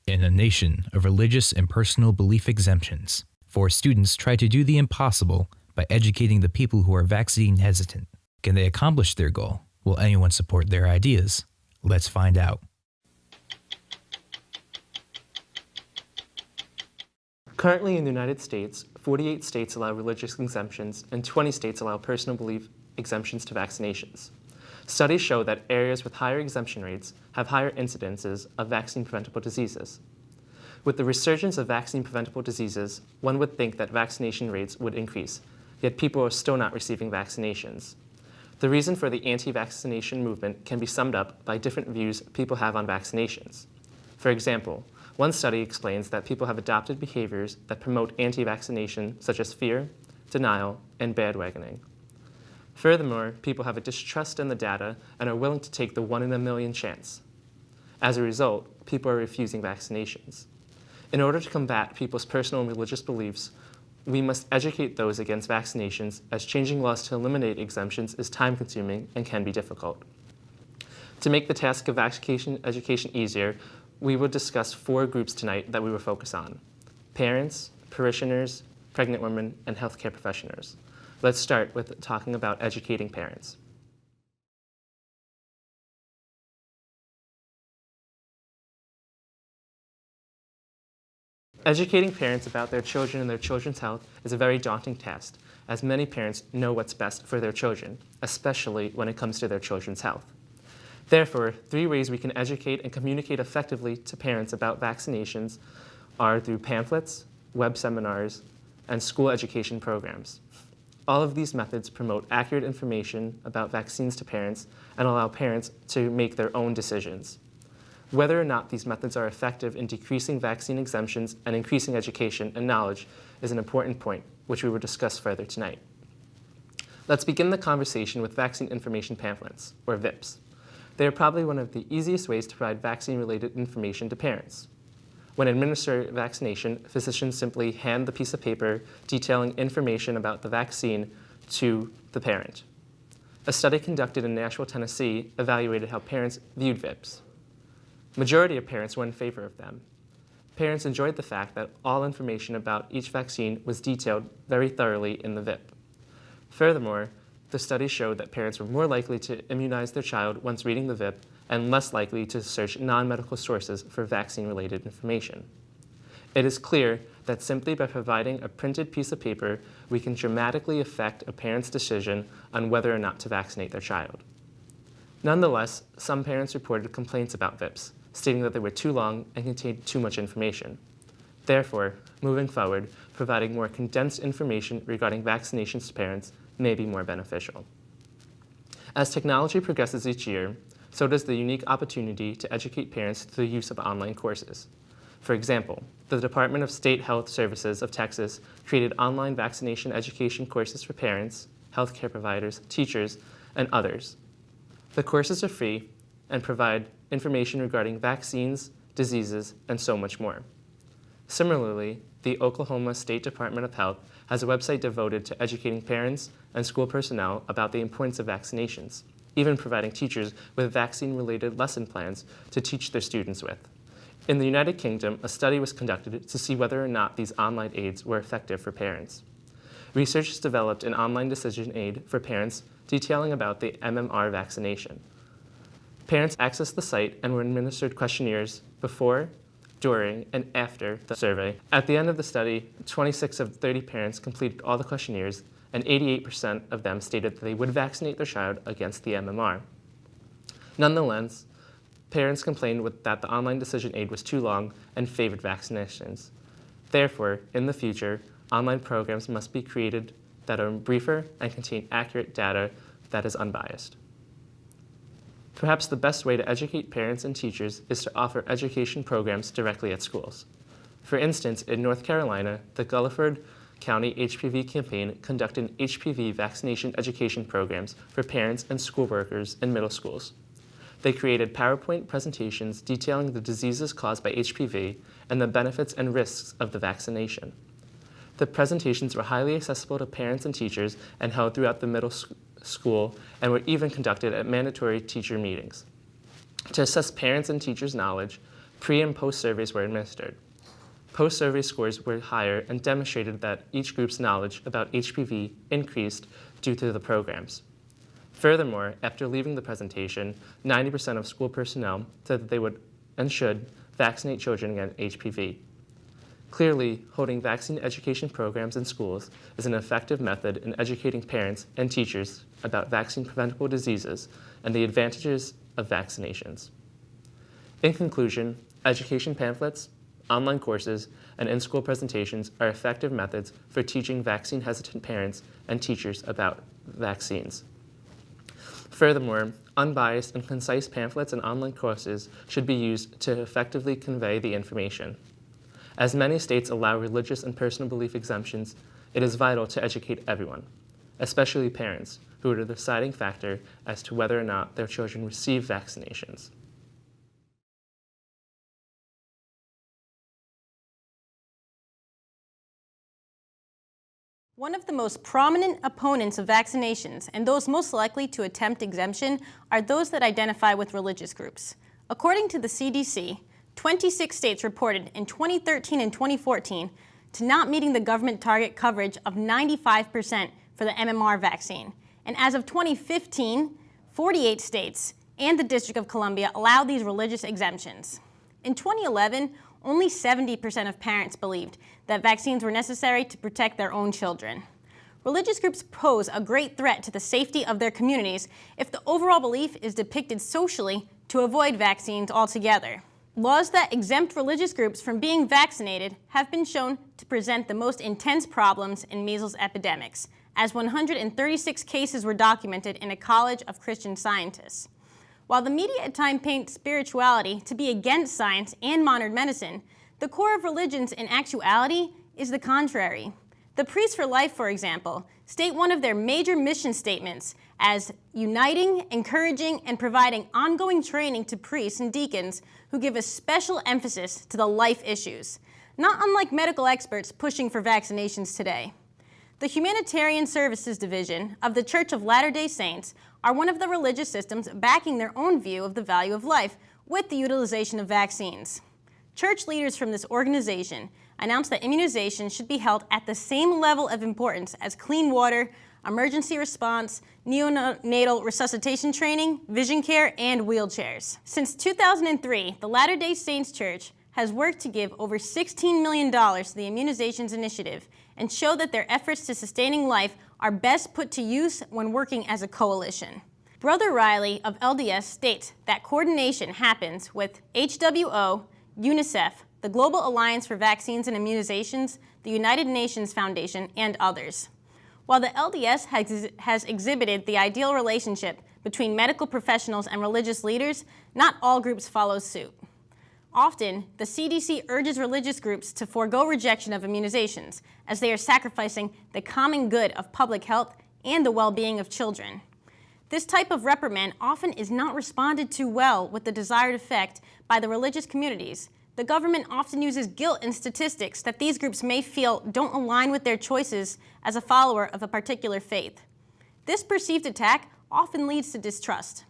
In a nation of religious and personal belief exemptions, 4 students try to do the impossible by educating the people who are vaccine hesitant. Can they accomplish their goal? Will anyone support their ideas? Let's find out. Currently in the United States, 48 states allow religious exemptions and 20 states allow personal belief exemptions to vaccinations. Studies show that areas with higher exemption rates have higher incidences of vaccine-preventable diseases. With the resurgence of vaccine-preventable diseases, one would think that vaccination rates would increase, yet people are still not receiving vaccinations. The reason for the anti-vaccination movement can be summed up by different views people have on vaccinations. For example, one study explains that people have adopted behaviors that promote anti-vaccination, such as fear, denial, and bandwagoning. Furthermore, people have a distrust in the data and are willing to take the 1 in a million chance. As a result, people are refusing vaccinations. In order to combat people's personal and religious beliefs, we must educate those against vaccinations, as changing laws to eliminate exemptions is time-consuming and can be difficult. To make the task of vaccination education easier, we will discuss 4 groups tonight that we will focus on: parents, parishioners, pregnant women, and healthcare professionals. Let's start with talking about educating parents. Educating parents about their children and their children's health is a very daunting task, as many parents know what's best for their children, especially when it comes to their children's health. Therefore, 3 ways we can educate and communicate effectively to parents about vaccinations are through pamphlets, web seminars, and school education programs. All of these methods promote accurate information about vaccines to parents and allow parents to make their own decisions. Whether or not these methods are effective in decreasing vaccine exemptions and increasing education and knowledge is an important point, which we will discuss further tonight. Let's begin the conversation with vaccine information pamphlets, or VIPs. They are probably one of the easiest ways to provide vaccine-related information to parents. When administering vaccination, physicians simply hand the piece of paper detailing information about the vaccine to the parent. A study conducted in Nashville, Tennessee evaluated how parents viewed VIPs. Majority of parents were in favor of them. Parents enjoyed the fact that all information about each vaccine was detailed very thoroughly in the VIP. Furthermore, the study showed that parents were more likely to immunize their child once reading the VIP and less likely to search non-medical sources for vaccine-related information. It is clear that simply by providing a printed piece of paper, we can dramatically affect a parent's decision on whether or not to vaccinate their child. Nonetheless, some parents reported complaints about VIPs, stating that they were too long and contained too much information. Therefore, moving forward, providing more condensed information regarding vaccinations to parents may be more beneficial. As technology progresses each year, so does the unique opportunity to educate parents through the use of online courses. For example, the Department of State Health Services of Texas created online vaccination education courses for parents, healthcare providers, teachers, and others. The courses are free and provide information regarding vaccines, diseases, and so much more. Similarly, the Oklahoma State Department of Health has a website devoted to educating parents and school personnel about the importance of vaccinations, even providing teachers with vaccine-related lesson plans to teach their students with. In the United Kingdom, a study was conducted to see whether or not these online aids were effective for parents. Researchers developed an online decision aid for parents detailing about the MMR vaccination. Parents accessed the site and were administered questionnaires before, during, and after the survey. At the end of the study, 26 of 30 parents completed all the questionnaires, and 88% of them stated that they would vaccinate their child against the MMR. Nonetheless, parents complained that the online decision aid was too long and favored vaccinations. Therefore, in the future, online programs must be created that are briefer and contain accurate data that is unbiased. Perhaps the best way to educate parents and teachers is to offer education programs directly at schools. For instance, in North Carolina, the Gulliford County HPV campaign conducted HPV vaccination education programs for parents and school workers in middle schools. They created PowerPoint presentations detailing the diseases caused by HPV and the benefits and risks of the vaccination. The presentations were highly accessible to parents and teachers and held throughout the middle school and were even conducted at mandatory teacher meetings. To assess parents' and teachers' knowledge, Pre- and post-surveys were administered. Post-survey scores were higher and demonstrated that each group's knowledge about HPV increased due to the programs. Furthermore, after leaving the presentation, 90% of school personnel said that they would and should vaccinate children against HPV. Clearly, holding vaccine education programs in schools is an effective method in educating parents and teachers about vaccine-preventable diseases and the advantages of vaccinations. In conclusion, education pamphlets, online courses, and in-school presentations are effective methods for teaching vaccine-hesitant parents and teachers about vaccines. Furthermore, unbiased and concise pamphlets and online courses should be used to effectively convey the information. As many states allow religious and personal belief exemptions, it is vital to educate everyone, especially parents, who are the deciding factor as to whether or not their children receive vaccinations. One of the most prominent opponents of vaccinations, and those most likely to attempt exemption, are those that identify with religious groups. According to the CDC, 26 states reported in 2013 and 2014 to not meeting the government target coverage of 95% for the MMR vaccine. And as of 2015, 48 states and the District of Columbia allowed these religious exemptions. In 2011, only 70% of parents believed that vaccines were necessary to protect their own children. Religious groups pose a great threat to the safety of their communities if the overall belief is depicted socially to avoid vaccines altogether. Laws that exempt religious groups from being vaccinated have been shown to present the most intense problems in measles epidemics, as 136 cases were documented in a College of Christian Scientists. While the media at times paints spirituality to be against science and modern medicine, the core of religions in actuality is the contrary. The Priests for Life, for example, state one of their major mission statements as uniting, encouraging, and providing ongoing training to priests and deacons who give a special emphasis to the life issues, not unlike medical experts pushing for vaccinations today. The Humanitarian Services Division of the Church of Latter-day Saints are one of the religious systems backing their own view of the value of life with the utilization of vaccines. Church leaders from this organization announced that immunization should be held at the same level of importance as clean water, emergency response, neonatal resuscitation training, vision care, and wheelchairs. Since 2003, the Latter-day Saints Church has worked to give over $16 million to the Immunizations Initiative and show that their efforts to sustaining life are best put to use when working as a coalition. Brother Riley of LDS states that coordination happens with HWO, UNICEF, the Global Alliance for Vaccines and Immunizations, the United Nations Foundation, and others. While the LDS has exhibited the ideal relationship between medical professionals and religious leaders, not all groups follow suit. Often, the CDC urges religious groups to forego rejection of immunizations, as they are sacrificing the common good of public health and the well-being of children. This type of reprimand often is not responded to well with the desired effect by the religious communities. The government often uses guilt and statistics that these groups may feel don't align with their choices as a follower of a particular faith. This perceived attack often leads to distrust.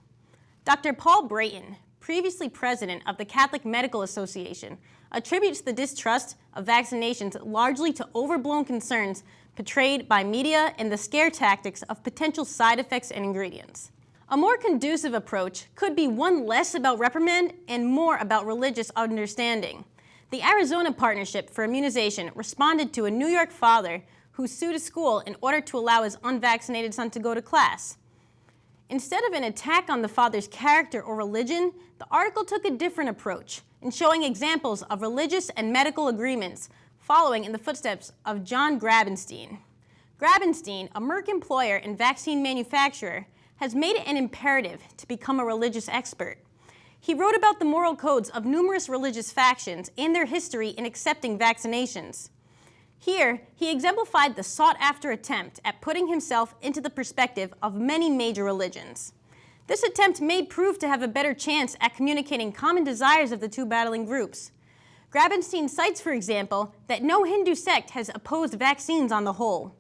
Dr. Paul Brayton, previously president of the Catholic Medical Association, attributes the distrust of vaccinations largely to overblown concerns portrayed by media and the scare tactics of potential side effects and ingredients. A more conducive approach could be one less about reprimand and more about religious understanding. The Arizona Partnership for Immunization responded to a New York father who sued a school in order to allow his unvaccinated son to go to class. Instead of an attack on the father's character or religion, the article took a different approach in showing examples of religious and medical agreements following in the footsteps of John Grabenstein. Grabenstein, a Merck employer and vaccine manufacturer, has made it an imperative to become a religious expert. He wrote about the moral codes of numerous religious factions and their history in accepting vaccinations. Here, he exemplified the sought-after attempt at putting himself into the perspective of many major religions. This attempt may prove to have a better chance at communicating common desires of the two battling groups. Grabenstein cites, for example, that no Hindu sect has opposed vaccines on the whole.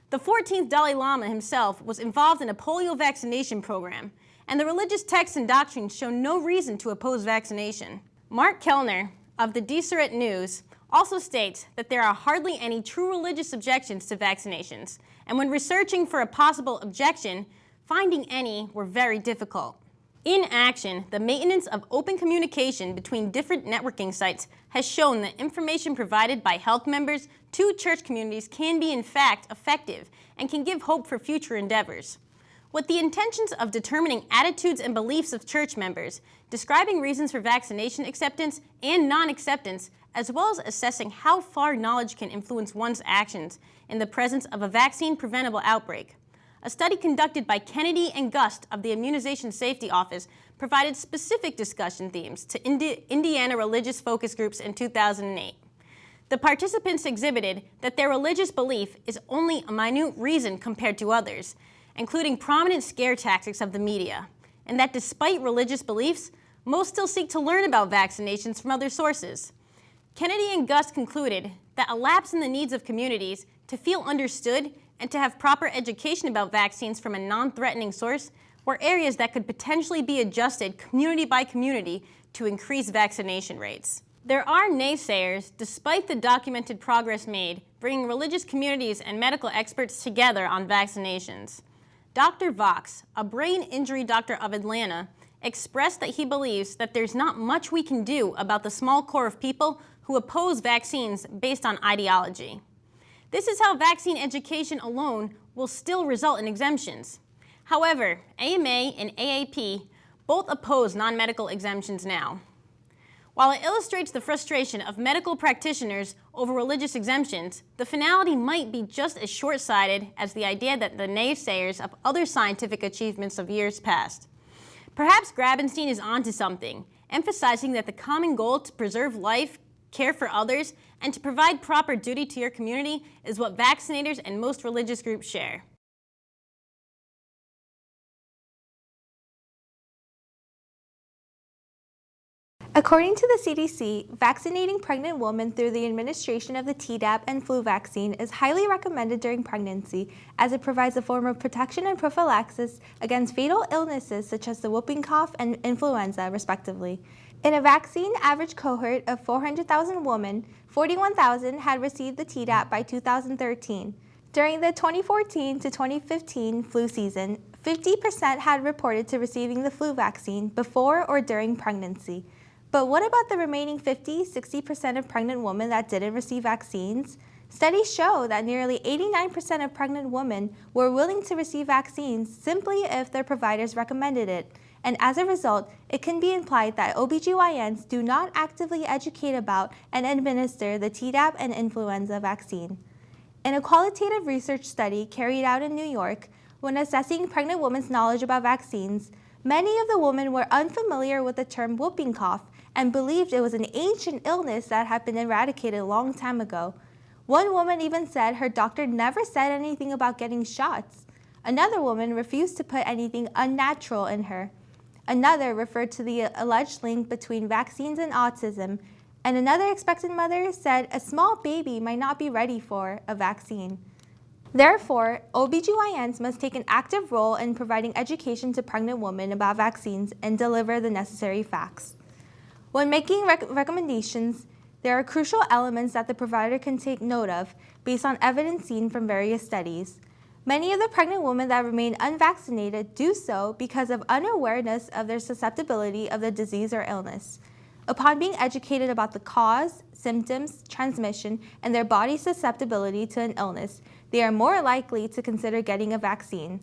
The 14th Dalai Lama himself was involved in a polio vaccination program, and the religious texts and doctrines show no reason to oppose vaccination. Mark Kellner of the Deseret News also states that there are hardly any true religious objections to vaccinations, and when researching for a possible objection, finding any were very difficult. In action, the maintenance of open communication between different networking sites has shown that information provided by health members to church communities can be in fact effective and can give hope for future endeavors. With the intentions of determining attitudes and beliefs of church members, describing reasons for vaccination acceptance and non-acceptance, as well as assessing how far knowledge can influence one's actions in the presence of a vaccine-preventable outbreak. A study conducted by Kennedy and Gust of the Immunization Safety Office provided specific discussion themes to Indiana religious focus groups in 2008. The participants exhibited that their religious belief is only a minute reason compared to others, including prominent scare tactics of the media, and that despite religious beliefs, most still seek to learn about vaccinations from other sources. Kennedy and Gust concluded that a lapse in the needs of communities to feel understood and to have proper education about vaccines from a non-threatening source were areas that could potentially be adjusted community by community to increase vaccination rates. There are naysayers, despite the documented progress made, bringing religious communities and medical experts together on vaccinations. Dr. Vox, a brain injury doctor of Atlanta, expressed that he believes that there's not much we can do about the small core of people who oppose vaccines based on ideology. This is how vaccine education alone will still result in exemptions. However, AMA and AAP both oppose non-medical exemptions now. While it illustrates the frustration of medical practitioners over religious exemptions, the finality might be just as short-sighted as the idea that the naysayers of other scientific achievements of years past. Perhaps Grabenstein is onto something, emphasizing that the common goal to preserve life, care for others, and to provide proper duty to your community is what vaccinators and most religious groups share. According to the CDC, vaccinating pregnant women through the administration of the Tdap and flu vaccine is highly recommended during pregnancy, as it provides a form of protection and prophylaxis against fatal illnesses such as the whooping cough and influenza, respectively. In a vaccine average cohort of 400,000 women, 41,000 had received the Tdap by 2013. During the 2014 to 2015 flu season, 50% had reported to receiving the flu vaccine before or during pregnancy. But what about the remaining 50-60% of pregnant women that didn't receive vaccines? Studies show that nearly 89% of pregnant women were willing to receive vaccines simply if their providers recommended it. And as a result, it can be implied that OBGYNs do not actively educate about and administer the Tdap and influenza vaccine. In a qualitative research study carried out in New York, when assessing pregnant women's knowledge about vaccines, many of the women were unfamiliar with the term whooping cough and believed it was an ancient illness that had been eradicated a long time ago. One woman even said her doctor never said anything about getting shots. Another woman refused to put anything unnatural in her. Another referred to the alleged link between vaccines and autism, and another expectant mother said a small baby might not be ready for a vaccine. Therefore, OBGYNs must take an active role in providing education to pregnant women about vaccines and deliver the necessary facts. When making recommendations, there are crucial elements that the provider can take note of based on evidence seen from various studies. Many of the pregnant women that remain unvaccinated do so because of unawareness of their susceptibility of the disease or illness. Upon being educated about the cause, symptoms, transmission, and their body's susceptibility to an illness, they are more likely to consider getting a vaccine.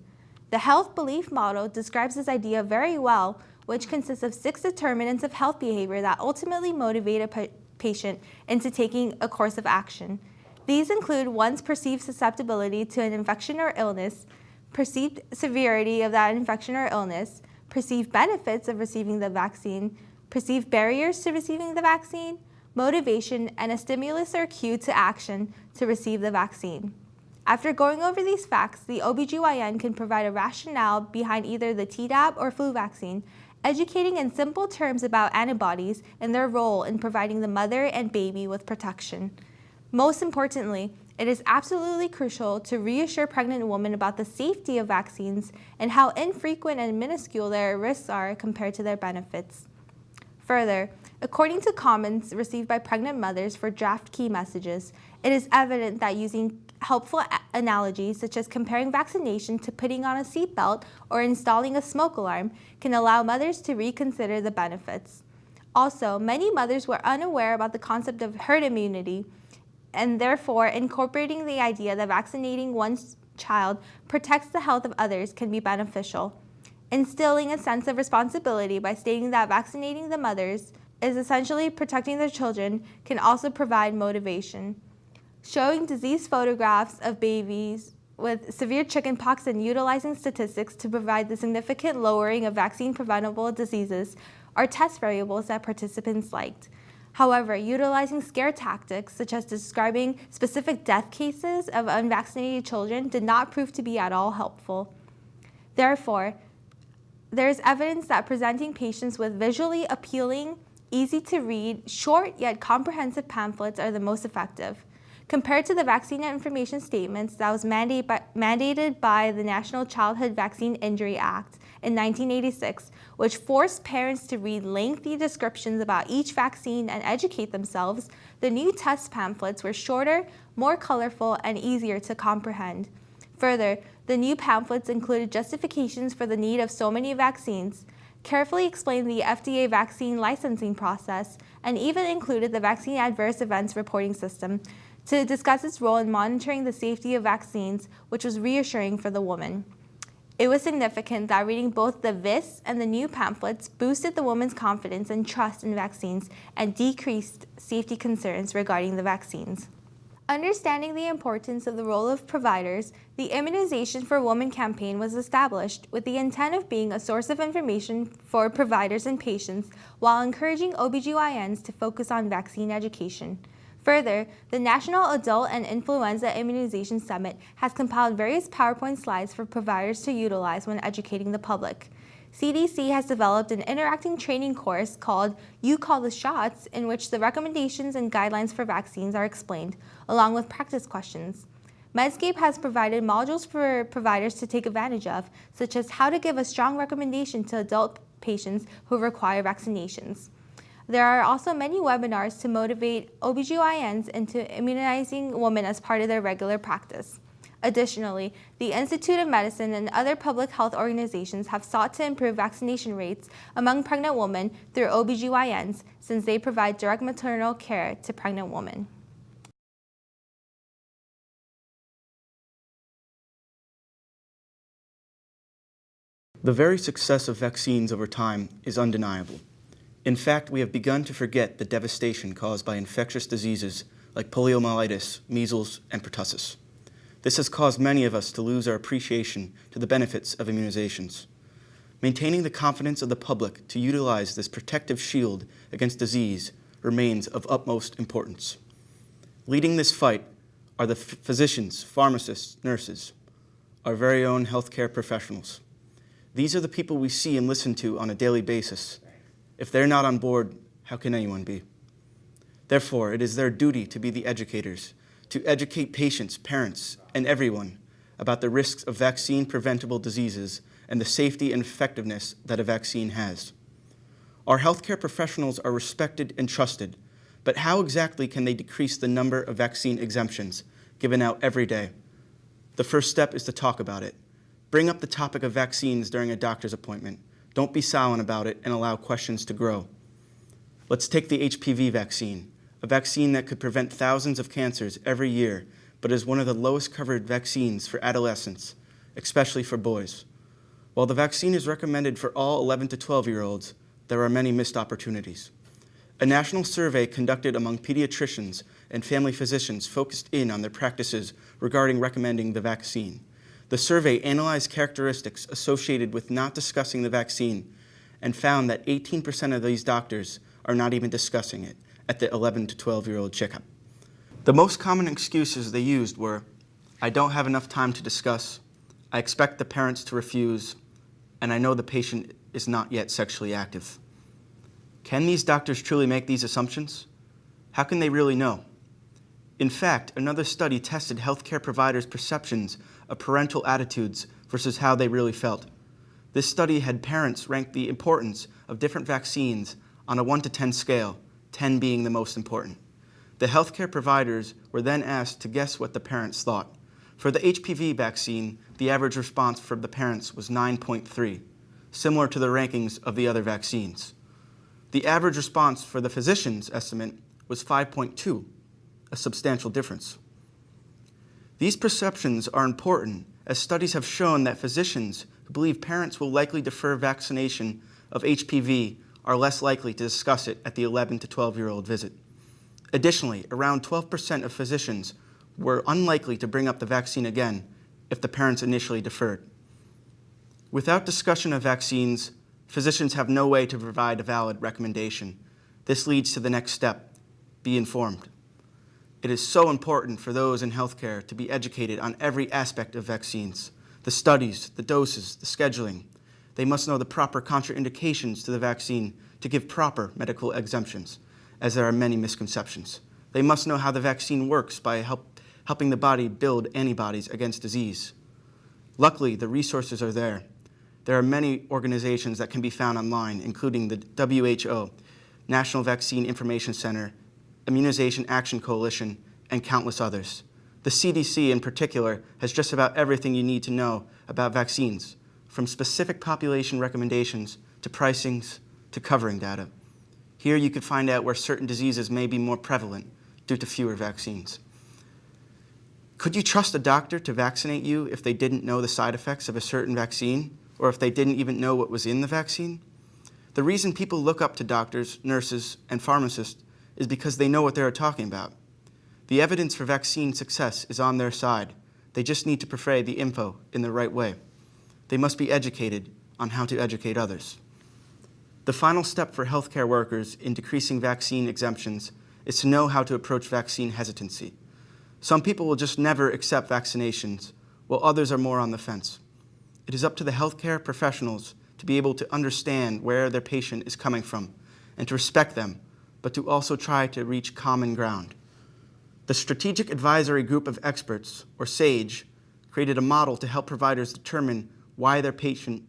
The health belief model describes this idea very well, which consists of 6 determinants of health behavior that ultimately motivate a patient into taking a course of action. These include one's perceived susceptibility to an infection or illness, perceived severity of that infection or illness, perceived benefits of receiving the vaccine, perceived barriers to receiving the vaccine, motivation, and a stimulus or cue to action to receive the vaccine. After going over these facts, the OBGYN can provide a rationale behind either the Tdap or flu vaccine, educating in simple terms about antibodies and their role in providing the mother and baby with protection. Most importantly, it is absolutely crucial to reassure pregnant women about the safety of vaccines and how infrequent and minuscule their risks are compared to their benefits. Further, according to comments received by pregnant mothers for draft key messages, it is evident that using helpful analogies such as comparing vaccination to putting on a seatbelt or installing a smoke alarm can allow mothers to reconsider the benefits. Also, many mothers were unaware about the concept of herd immunity, and therefore incorporating the idea that vaccinating one's child protects the health of others can be beneficial. Instilling a sense of responsibility by stating that vaccinating the mothers is essentially protecting their children can also provide motivation. Showing disease photographs of babies with severe chickenpox and utilizing statistics to provide the significant lowering of vaccine-preventable diseases are test variables that participants liked. However, utilizing scare tactics, such as describing specific death cases of unvaccinated children, did not prove to be at all helpful. Therefore, there is evidence that presenting patients with visually appealing, easy to read, short yet comprehensive pamphlets are the most effective. Compared to the vaccine information statements that was mandated by the National Childhood Vaccine Injury Act in 1986, which forced parents to read lengthy descriptions about each vaccine and educate themselves, the new test pamphlets were shorter, more colorful, and easier to comprehend. Further, the new pamphlets included justifications for the need of so many vaccines, carefully explained the FDA vaccine licensing process, and even included the vaccine adverse events reporting system to discuss its role in monitoring the safety of vaccines, which was reassuring for the woman. It was significant that reading both the VIS and the new pamphlets boosted the woman's confidence and trust in vaccines and decreased safety concerns regarding the vaccines. Understanding the importance of the role of providers, the Immunization for Women campaign was established with the intent of being a source of information for providers and patients while encouraging OBGYNs to focus on vaccine education. Further, the National Adult and Influenza Immunization Summit has compiled various PowerPoint slides for providers to utilize when educating the public. CDC has developed an interactive training course called You Call the Shots, in which the recommendations and guidelines for vaccines are explained, along with practice questions. Medscape has provided modules for providers to take advantage of, such as how to give a strong recommendation to adult patients who require vaccinations. There are also many webinars to motivate OBGYNs into immunizing women as part of their regular practice. Additionally, the Institute of Medicine and other public health organizations have sought to improve vaccination rates among pregnant women through OBGYNs, since they provide direct maternal care to pregnant women. The very success of vaccines over time is undeniable. In fact, we have begun to forget the devastation caused by infectious diseases like poliomyelitis, measles, and pertussis. This has caused many of us to lose our appreciation to the benefits of immunizations. Maintaining the confidence of the public to utilize this protective shield against disease remains of utmost importance. Leading this fight are the physicians, pharmacists, nurses, our very own healthcare professionals. These are the people we see and listen to on a daily basis. If they're not on board, how can anyone be? Therefore, it is their duty to be the educators, to educate patients, parents, and everyone about the risks of vaccine-preventable diseases and the safety and effectiveness that a vaccine has. Our healthcare professionals are respected and trusted, but how exactly can they decrease the number of vaccine exemptions given out every day? The first step is to talk about it. Bring up the topic of vaccines during a doctor's appointment. Don't be silent about it and allow questions to grow. Let's take the HPV vaccine, a vaccine that could prevent thousands of cancers every year, but is one of the lowest covered vaccines for adolescents, especially for boys. While the vaccine is recommended for all 11 to 12-year-olds, there are many missed opportunities. A national survey conducted among pediatricians and family physicians focused in on their practices regarding recommending the vaccine. The survey analyzed characteristics associated with not discussing the vaccine and found that 18% of these doctors are not even discussing it at the 11 to 12-year-old checkup. The most common excuses they used were, I don't have enough time to discuss, I expect the parents to refuse, and I know the patient is not yet sexually active. Can these doctors truly make these assumptions? How can they really know? In fact, another study tested healthcare providers' perceptions of parental attitudes versus how they really felt. This study had parents rank the importance of different vaccines on a 1 to 10 scale, 10 being the most important. The healthcare providers were then asked to guess what the parents thought. For the HPV vaccine, the average response from the parents was 9.3, similar to the rankings of the other vaccines. The average response for the physician's estimate was 5.2, a substantial difference. These perceptions are important, as studies have shown that physicians who believe parents will likely defer vaccination of HPV are less likely to discuss it at the 11 to 12-year-old visit. Additionally, around 12% of physicians were unlikely to bring up the vaccine again if the parents initially deferred. Without discussion of vaccines, physicians have no way to provide a valid recommendation. This leads to the next step: be informed. It is so important for those in healthcare to be educated on every aspect of vaccines: the studies, the doses, the scheduling. They must know the proper contraindications to the vaccine to give proper medical exemptions, as there are many misconceptions. They must know how the vaccine works by helping the body build antibodies against disease. Luckily, the resources are there. There are many organizations that can be found online, including the WHO, National Vaccine Information Center, Immunization Action Coalition, and countless others. The CDC in particular has just about everything you need to know about vaccines, from specific population recommendations to pricings to covering data. Here you can find out where certain diseases may be more prevalent due to fewer vaccines. Could you trust a doctor to vaccinate you if they didn't know the side effects of a certain vaccine, or if they didn't even know what was in the vaccine? The reason people look up to doctors, nurses, and pharmacists is because they know what they are talking about. The evidence for vaccine success is on their side. They just need to portray the info in the right way. They must be educated on how to educate others. The final step for healthcare workers in decreasing vaccine exemptions is to know how to approach vaccine hesitancy. Some people will just never accept vaccinations, while others are more on the fence. It is up to the healthcare professionals to be able to understand where their patient is coming from and to respect them, but to also try to reach common ground. The Strategic Advisory Group of Experts, or SAGE, created a model to help providers determine why their patient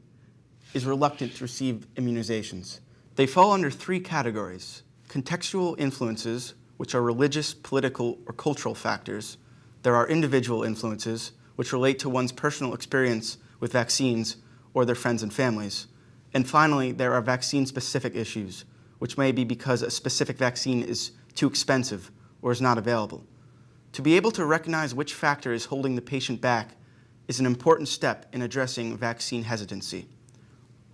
is reluctant to receive immunizations. They fall under 3 categories: contextual influences, which are religious, political, or cultural factors. There are individual influences, which relate to one's personal experience with vaccines or their friends and families. And finally, there are vaccine-specific issues, which may be because a specific vaccine is too expensive or is not available. To be able to recognize which factor is holding the patient back is an important step in addressing vaccine hesitancy.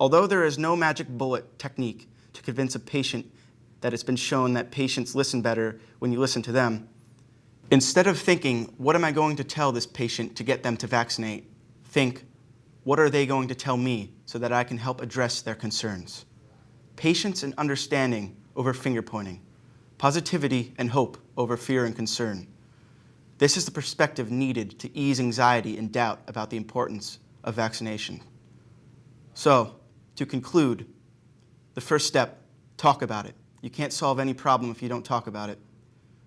Although there is no magic bullet technique to convince a patient that it's been shown that patients listen better when you listen to them, instead of thinking, what am I going to tell this patient to get them to vaccinate, think, what are they going to tell me so that I can help address their concerns? Patience and understanding over finger-pointing. Positivity and hope over fear and concern. This is the perspective needed to ease anxiety and doubt about the importance of vaccination. So, to conclude, the first step, talk about it. You can't solve any problem if you don't talk about it.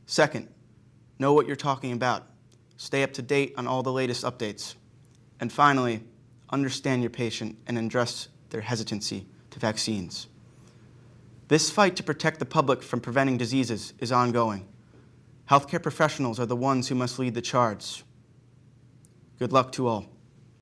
Second, know what you're talking about. Stay up to date on all the latest updates. And finally, understand your patient and address their hesitancy to vaccines. This fight to protect the public from preventing diseases is ongoing. Healthcare professionals are the ones who must lead the charge. Good luck to all.